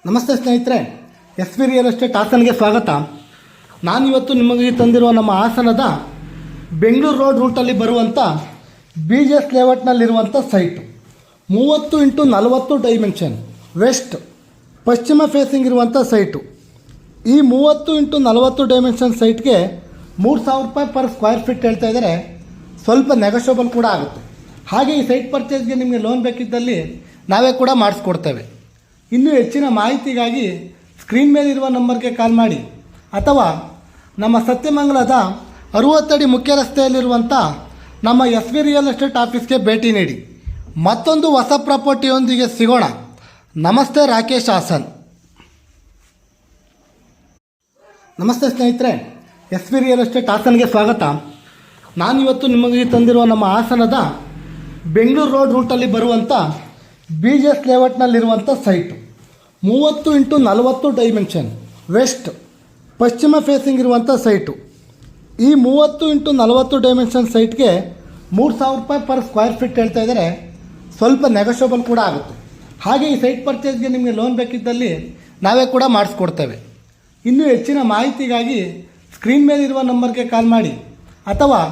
ನಮಸ್ತೆ ಸ್ನೇಹಿತರೆ, S V real estate ಹಾಸನ್ಗೆ ಸ್ವಾಗತ. ನಾನಿವತ್ತು ನಿಮಗೆ ತಂದಿರುವ ನಮ್ಮ ಹಾಸನದ ಬೆಂಗಳೂರು ರೋಡ್ ರೂಟಲ್ಲಿ ಬರುವಂಥ BGS ಲೇಔಟ್ನಲ್ಲಿರುವಂಥ ಸೈಟು 30x40 ಡೈಮೆನ್ಷನ್ ವೆಸ್ಟ್ ಪಶ್ಚಿಮ ಫೇಸಿಂಗ್ ಇರುವಂಥ ಸೈಟು. ಈ 30x40 ಡೈಮೆನ್ಷನ್ ಸೈಟ್ಗೆ 3,000 ರೂಪಾಯಿ ಪರ್ ಸ್ಕ್ವೇರ್ ಫೀಟ್ ಹೇಳ್ತಾ ಇದ್ದಾರೆ. ಸ್ವಲ್ಪ ನೆಗೋಷಿಯಬಲ್ ಕೂಡ ಆಗುತ್ತೆ. ಹಾಗೆ ಈ ಸೈಟ್ ಪರ್ಚೇಸ್ಗೆ ನಿಮಗೆ ಲೋನ್ ಬೇಕಿದ್ದಲ್ಲಿ ನಾವೇ ಕೂಡ ಮಾಡಿಸ್ಕೊಡ್ತೇವೆ. ಇನ್ನೂ ಹೆಚ್ಚಿನ ಮಾಹಿತಿಗಾಗಿ ಸ್ಕ್ರೀನ್ ಮೇಲಿರುವ ನಂಬರ್ಗೆ ಕಾಲ್ ಮಾಡಿ ಅಥವಾ ನಮ್ಮ ಸತ್ಯಮಂಗಲದ 60 ಅಡಿ ಮುಖ್ಯ ರಸ್ತೆಯಲ್ಲಿರುವಂಥ ನಮ್ಮ ಎಸ್ ವಿ ರಿಯಲ್ ಎಸ್ಟೇಟ್ ಆಫೀಸ್ಗೆ ಭೇಟಿ ನೀಡಿ. ಮತ್ತೊಂದು ಹೊಸ ಪ್ರಾಪರ್ಟಿಯೊಂದಿಗೆ ಸಿಗೋಣ. ನಮಸ್ತೆ, ರಾಕೇಶ್ ಹಾಸನ್. ನಮಸ್ತೆ ಸ್ನೇಹಿತರೆ, ಎಸ್ ವಿ ರಿಯಲ್ ಎಸ್ಟೇಟ್ ಹಾಸನ್ಗೆ ಸ್ವಾಗತ. ನಾನಿವತ್ತು ನಿಮಗೆ ತಂದಿರುವ ನಮ್ಮ ಹಾಸನದ ಬೆಂಗಳೂರು ರೋಡ್ ರೂಟಲ್ಲಿ ಬರುವಂಥ BGS ಲೇಔಟ್ನಲ್ಲಿರುವಂಥ ಸೈಟು 30x40 ಡೈಮೆನ್ಷನ್ ವೆಸ್ಟ್ ಪಶ್ಚಿಮ ಫೇಸಿಂಗ್ ಇರುವಂಥ ಸೈಟು. ಈ 30x40 ಡೈಮೆನ್ಷನ್ ಸೈಟ್ಗೆ 3,000 ರೂಪಾಯಿ ಪರ್ ಸ್ಕ್ವೇರ್ ಫೀಟ್ ಹೇಳ್ತಾ ಇದ್ದಾರೆ. ಸ್ವಲ್ಪ ನೆಗೋಷಿಯಬಲ್ ಕೂಡ ಆಗುತ್ತೆ. ಹಾಗೆ ಈ ಸೈಟ್ ಪರ್ಚೇಸ್ಗೆ ನಿಮಗೆ ಲೋನ್ ಬೇಕಿದ್ದಲ್ಲಿ ನಾವೇ ಕೂಡ ಮಾಡಿಸ್ಕೊಡ್ತೇವೆ. ಇನ್ನೂ ಹೆಚ್ಚಿನ ಮಾಹಿತಿಗಾಗಿ ಸ್ಕ್ರೀನ್ ಮೇಲಿರುವ ನಂಬರ್ಗೆ ಕಾಲ್ ಮಾಡಿ ಅಥವಾ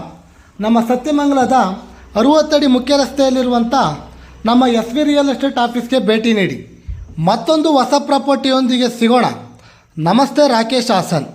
ನಮ್ಮ ಸತ್ಯಮಂಗಲದ 60 ಅಡಿ ಮುಖ್ಯ ರಸ್ತೆಯಲ್ಲಿರುವಂಥ ನಮ್ಮ ಎಸ್ ವಿ ರಿಯಲ್ ಎಸ್ಟೇಟ್ ಆಫೀಸ್ಗೆ ಭೇಟಿ ನೀಡಿ. ಮತ್ತೊಂದು ಹೊಸ ಪ್ರಾಪರ್ಟಿಯೊಂದಿಗೆ ಸಿಗೋಣ. ನಮಸ್ತೆ, ರಾಕೇಶ್ ಹಾಸನ್.